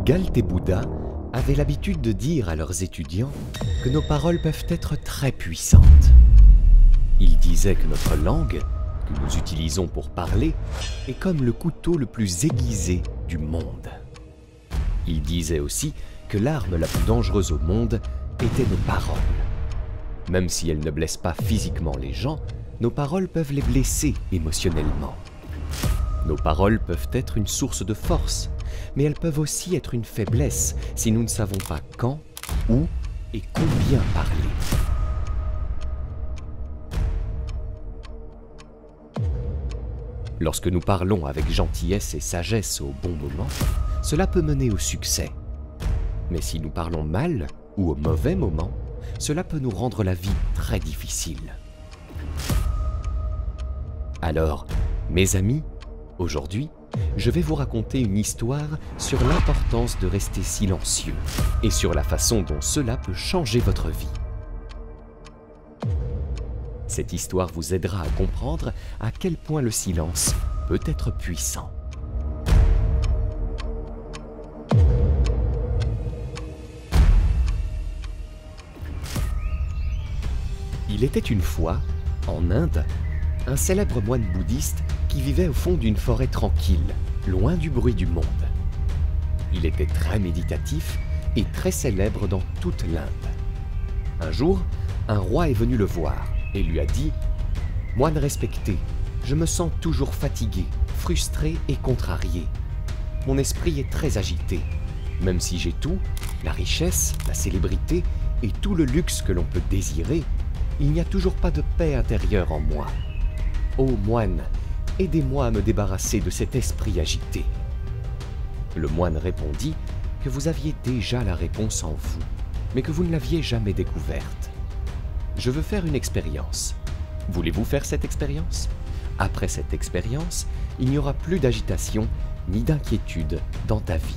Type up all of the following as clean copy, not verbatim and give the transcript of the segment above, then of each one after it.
Galt et Bouddha avaient l'habitude de dire à leurs étudiants que nos paroles peuvent être très puissantes. Ils disaient que notre langue, que nous utilisons pour parler, est comme le couteau le plus aiguisé du monde. Ils disaient aussi que l'arme la plus dangereuse au monde était nos paroles. Même si elles ne blessent pas physiquement les gens, nos paroles peuvent les blesser émotionnellement. Nos paroles peuvent être une source de force, mais elles peuvent aussi être une faiblesse si nous ne savons pas quand, où et combien parler. Lorsque nous parlons avec gentillesse et sagesse au bon moment, cela peut mener au succès. Mais si nous parlons mal ou au mauvais moment, cela peut nous rendre la vie très difficile. Alors, mes amis, aujourd'hui, je vais vous raconter une histoire sur l'importance de rester silencieux et sur la façon dont cela peut changer votre vie. Cette histoire vous aidera à comprendre à quel point le silence peut être puissant. Il était une fois, en Inde, un célèbre moine bouddhiste qui vivait au fond d'une forêt tranquille, loin du bruit du monde. Il était très méditatif et très célèbre dans toute l'Inde. Un jour, un roi est venu le voir et lui a dit « Moine respecté, je me sens toujours fatigué, frustré et contrarié. Mon esprit est très agité. Même si j'ai tout, la richesse, la célébrité et tout le luxe que l'on peut désirer, il n'y a toujours pas de paix intérieure en moi. Ô moine, aidez-moi à me débarrasser de cet esprit agité. » Le moine répondit que vous aviez déjà la réponse en vous, mais que vous ne l'aviez jamais découverte. « Je veux faire une expérience. Voulez-vous faire cette expérience? Après cette expérience, il n'y aura plus d'agitation ni d'inquiétude dans ta vie. »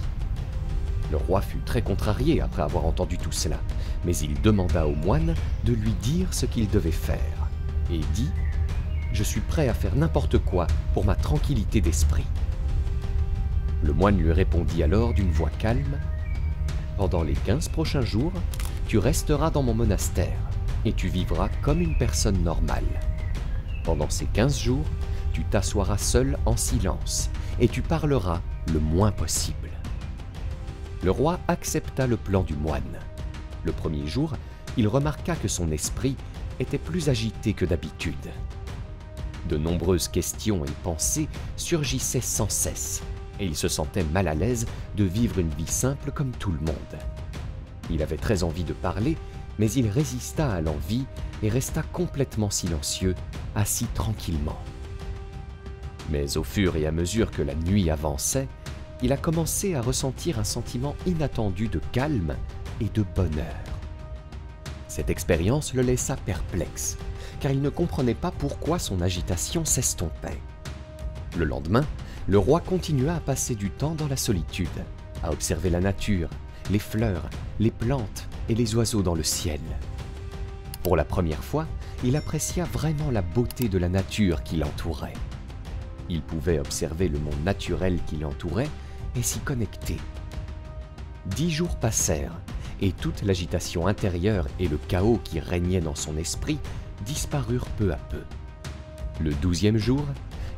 Le roi fut très contrarié après avoir entendu tout cela, mais il demanda au moine de lui dire ce qu'il devait faire, et dit « Je suis prêt à faire n'importe quoi pour ma tranquillité d'esprit. » Le moine lui répondit alors d'une voix calme « Pendant les 15 prochains jours, tu resteras dans mon monastère et tu vivras comme une personne normale. Pendant ces 15 jours, tu t'assoiras seul en silence et tu parleras le moins possible. » Le roi accepta le plan du moine. Le premier jour, il remarqua que son esprit était plus agité que d'habitude. De nombreuses questions et pensées surgissaient sans cesse, et il se sentait mal à l'aise de vivre une vie simple comme tout le monde. Il avait très envie de parler, mais il résista à l'envie et resta complètement silencieux, assis tranquillement. Mais au fur et à mesure que la nuit avançait, il a commencé à ressentir un sentiment inattendu de calme et de bonheur. Cette expérience le laissa perplexe, car il ne comprenait pas pourquoi son agitation s'estompait. Le lendemain, le roi continua à passer du temps dans la solitude, à observer la nature, les fleurs, les plantes et les oiseaux dans le ciel. Pour la première fois, il apprécia vraiment la beauté de la nature qui l'entourait. Il pouvait observer le monde naturel qui l'entourait et s'y connecter. 10 jours passèrent et toute l'agitation intérieure et le chaos qui régnait dans son esprit disparurent peu à peu. Le 12e jour,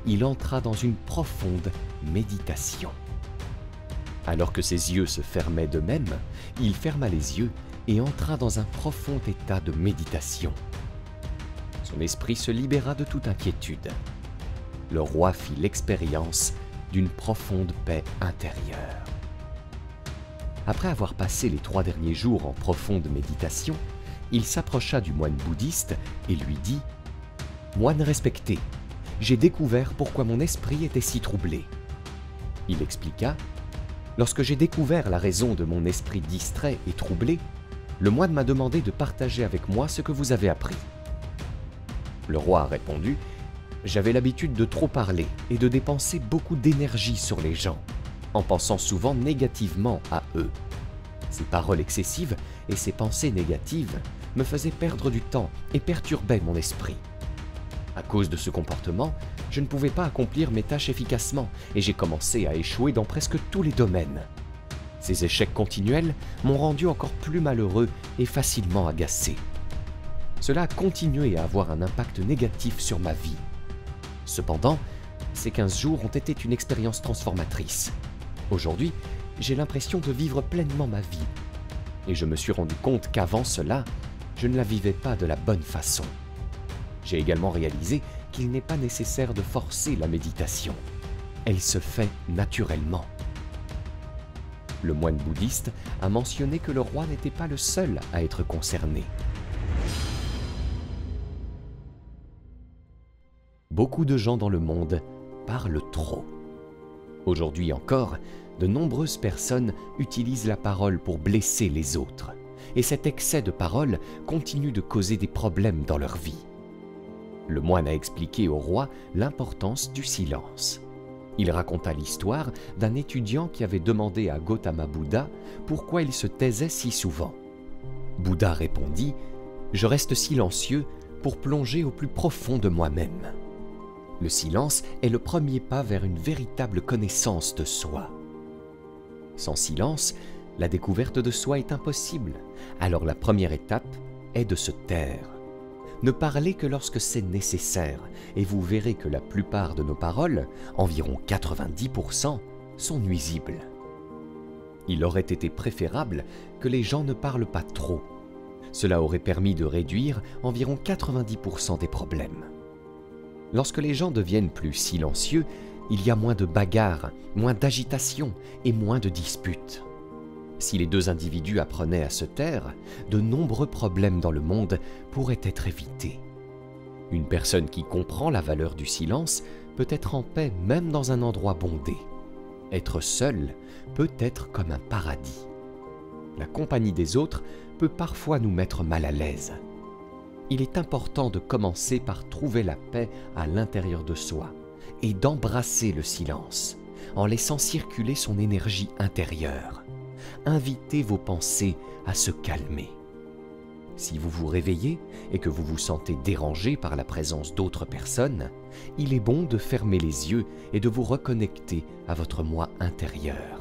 il entra dans une profonde méditation. Alors que ses yeux se fermaient d'eux-mêmes, il ferma les yeux et entra dans un profond état de méditation. Son esprit se libéra de toute inquiétude. Le roi fit l'expérience d'une profonde paix intérieure. Après avoir passé les 3 derniers jours en profonde méditation, il s'approcha du moine bouddhiste et lui dit « Moine respecté, j'ai découvert pourquoi mon esprit était si troublé. » Il expliqua « Lorsque j'ai découvert la raison de mon esprit distrait et troublé, le moine m'a demandé de partager avec moi ce que vous avez appris. » Le roi a répondu « J'avais l'habitude de trop parler et de dépenser beaucoup d'énergie sur les gens, en pensant souvent négativement à eux. Ces paroles excessives et ces pensées négatives me faisaient perdre du temps et perturbaient mon esprit. À cause de ce comportement, je ne pouvais pas accomplir mes tâches efficacement et j'ai commencé à échouer dans presque tous les domaines. Ces échecs continuels m'ont rendu encore plus malheureux et facilement agacé. Cela a continué à avoir un impact négatif sur ma vie. Cependant, ces 15 jours ont été une expérience transformatrice. Aujourd'hui, j'ai l'impression de vivre pleinement ma vie. Et je me suis rendu compte qu'avant cela, je ne la vivais pas de la bonne façon. J'ai également réalisé qu'il n'est pas nécessaire de forcer la méditation. Elle se fait naturellement. Le moine bouddhiste a mentionné que le roi n'était pas le seul à être concerné. Beaucoup de gens dans le monde parlent trop. Aujourd'hui encore, de nombreuses personnes utilisent la parole pour blesser les autres. Et cet excès de parole continue de causer des problèmes dans leur vie. Le moine a expliqué au roi l'importance du silence. Il raconta l'histoire d'un étudiant qui avait demandé à Gautama Bouddha pourquoi il se taisait si souvent. Bouddha répondit « Je reste silencieux pour plonger au plus profond de moi-même. » Le silence est le premier pas vers une véritable connaissance de soi. Sans silence, la découverte de soi est impossible, alors la première étape est de se taire. Ne parlez que lorsque c'est nécessaire, et vous verrez que la plupart de nos paroles, environ 90%, sont nuisibles. Il aurait été préférable que les gens ne parlent pas trop. Cela aurait permis de réduire environ 90% des problèmes. Lorsque les gens deviennent plus silencieux, il y a moins de bagarres, moins d'agitation et moins de disputes. Si les deux individus apprenaient à se taire, de nombreux problèmes dans le monde pourraient être évités. Une personne qui comprend la valeur du silence peut être en paix même dans un endroit bondé. Être seul peut être comme un paradis. La compagnie des autres peut parfois nous mettre mal à l'aise. Il est important de commencer par trouver la paix à l'intérieur de soi et d'embrasser le silence, en laissant circuler son énergie intérieure. Invitez vos pensées à se calmer. Si vous vous réveillez et que vous vous sentez dérangé par la présence d'autres personnes, il est bon de fermer les yeux et de vous reconnecter à votre moi intérieur.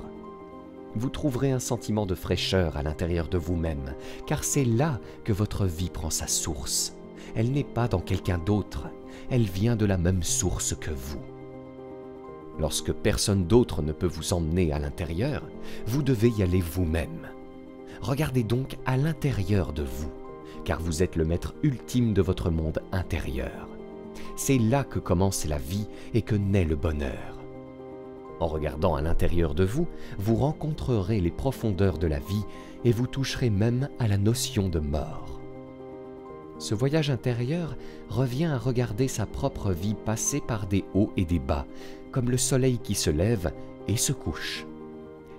Vous trouverez un sentiment de fraîcheur à l'intérieur de vous-même, car c'est là que votre vie prend sa source. Elle n'est pas dans quelqu'un d'autre, elle vient de la même source que vous. Lorsque personne d'autre ne peut vous emmener à l'intérieur, vous devez y aller vous-même. Regardez donc à l'intérieur de vous, car vous êtes le maître ultime de votre monde intérieur. C'est là que commence la vie et que naît le bonheur. En regardant à l'intérieur de vous, vous rencontrerez les profondeurs de la vie et vous toucherez même à la notion de mort. Ce voyage intérieur revient à regarder sa propre vie passer par des hauts et des bas, comme le soleil qui se lève et se couche.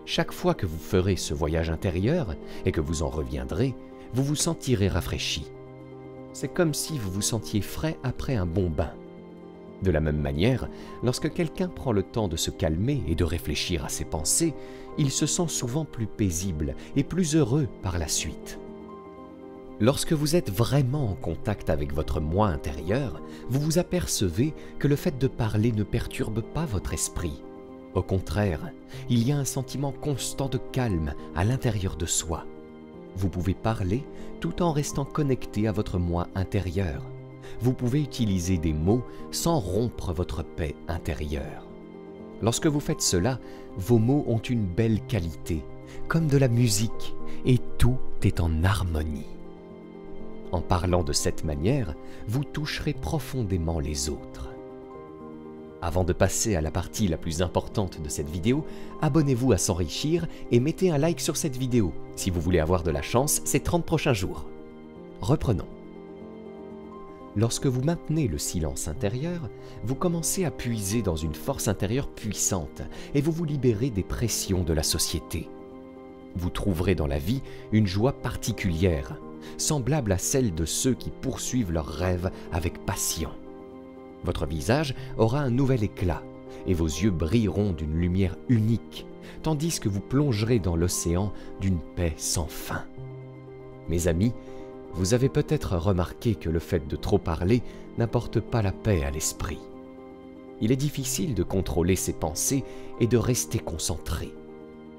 Chaque fois que vous ferez ce voyage intérieur et que vous en reviendrez, vous vous sentirez rafraîchi. C'est comme si vous vous sentiez frais après un bon bain. De la même manière, lorsque quelqu'un prend le temps de se calmer et de réfléchir à ses pensées, il se sent souvent plus paisible et plus heureux par la suite. Lorsque vous êtes vraiment en contact avec votre moi intérieur, vous vous apercevez que le fait de parler ne perturbe pas votre esprit. Au contraire, il y a un sentiment constant de calme à l'intérieur de soi. Vous pouvez parler tout en restant connecté à votre moi intérieur. Vous pouvez utiliser des mots sans rompre votre paix intérieure. Lorsque vous faites cela, vos mots ont une belle qualité, comme de la musique, et tout est en harmonie. En parlant de cette manière, vous toucherez profondément les autres. Avant de passer à la partie la plus importante de cette vidéo, abonnez-vous à S'enrichir et mettez un like sur cette vidéo si vous voulez avoir de la chance ces 30 prochains jours. Reprenons. Lorsque vous maintenez le silence intérieur, vous commencez à puiser dans une force intérieure puissante et vous vous libérez des pressions de la société. Vous trouverez dans la vie une joie particulière, semblable à celle de ceux qui poursuivent leurs rêves avec passion. Votre visage aura un nouvel éclat et vos yeux brilleront d'une lumière unique, tandis que vous plongerez dans l'océan d'une paix sans fin. Mes amis, vous avez peut-être remarqué que le fait de trop parler n'apporte pas la paix à l'esprit. Il est difficile de contrôler ses pensées et de rester concentré.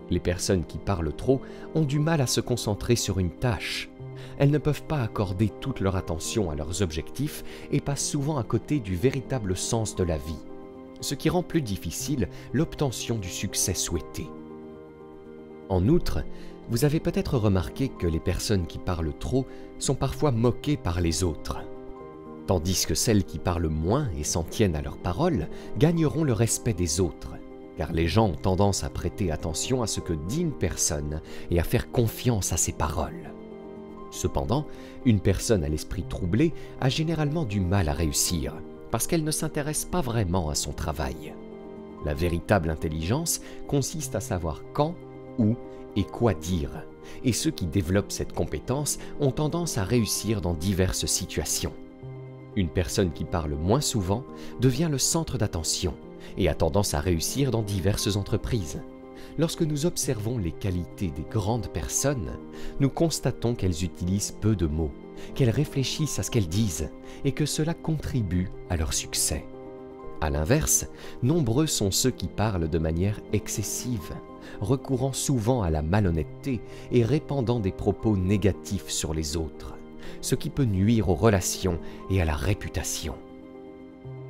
Les personnes qui parlent trop ont du mal à se concentrer sur une tâche. Elles ne peuvent pas accorder toute leur attention à leurs objectifs et passent souvent à côté du véritable sens de la vie, ce qui rend plus difficile l'obtention du succès souhaité. En outre, vous avez peut-être remarqué que les personnes qui parlent trop sont parfois moquées par les autres, tandis que celles qui parlent moins et s'en tiennent à leurs paroles gagneront le respect des autres, car les gens ont tendance à prêter attention à ce que dit une personne et à faire confiance à ses paroles. Cependant, une personne à l'esprit troublé a généralement du mal à réussir, parce qu'elle ne s'intéresse pas vraiment à son travail. La véritable intelligence consiste à savoir quand, où et quoi dire, et ceux qui développent cette compétence ont tendance à réussir dans diverses situations. Une personne qui parle moins souvent devient le centre d'attention et a tendance à réussir dans diverses entreprises. Lorsque nous observons les qualités des grandes personnes, nous constatons qu'elles utilisent peu de mots, qu'elles réfléchissent à ce qu'elles disent et que cela contribue à leur succès. À l'inverse, nombreux sont ceux qui parlent de manière excessive, recourant souvent à la malhonnêteté et répandant des propos négatifs sur les autres, ce qui peut nuire aux relations et à la réputation.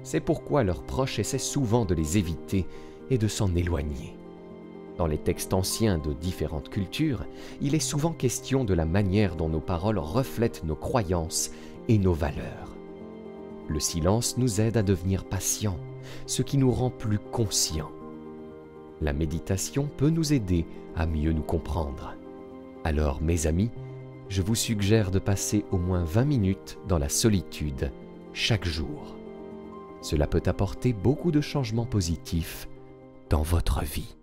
C'est pourquoi leurs proches essaient souvent de les éviter et de s'en éloigner. Dans les textes anciens de différentes cultures, il est souvent question de la manière dont nos paroles reflètent nos croyances et nos valeurs. Le silence nous aide à devenir patients, ce qui nous rend plus conscients. La méditation peut nous aider à mieux nous comprendre. Alors, mes amis, je vous suggère de passer au moins 20 minutes dans la solitude chaque jour. Cela peut apporter beaucoup de changements positifs dans votre vie.